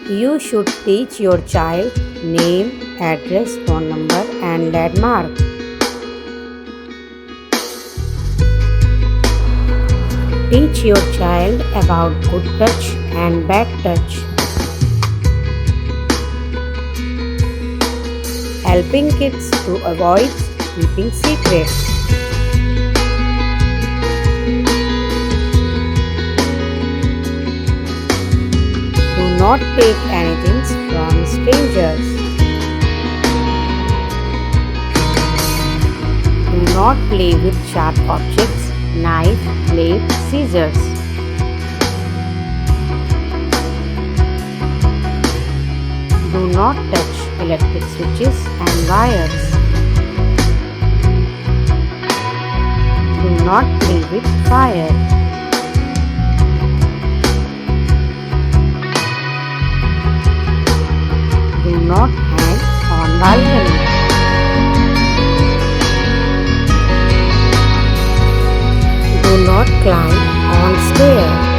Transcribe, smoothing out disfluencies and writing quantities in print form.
You should teach your child name, address, phone number, and landmark. Teach your child about good touch and bad touch. Helping kids to avoid keeping secrets. Do not take anything from strangers. Do not play with sharp objects, knife, blade, scissors. Do not touch electric switches and wires. Do not play with fire. Do not hang on balcony. Do not climb on stairs.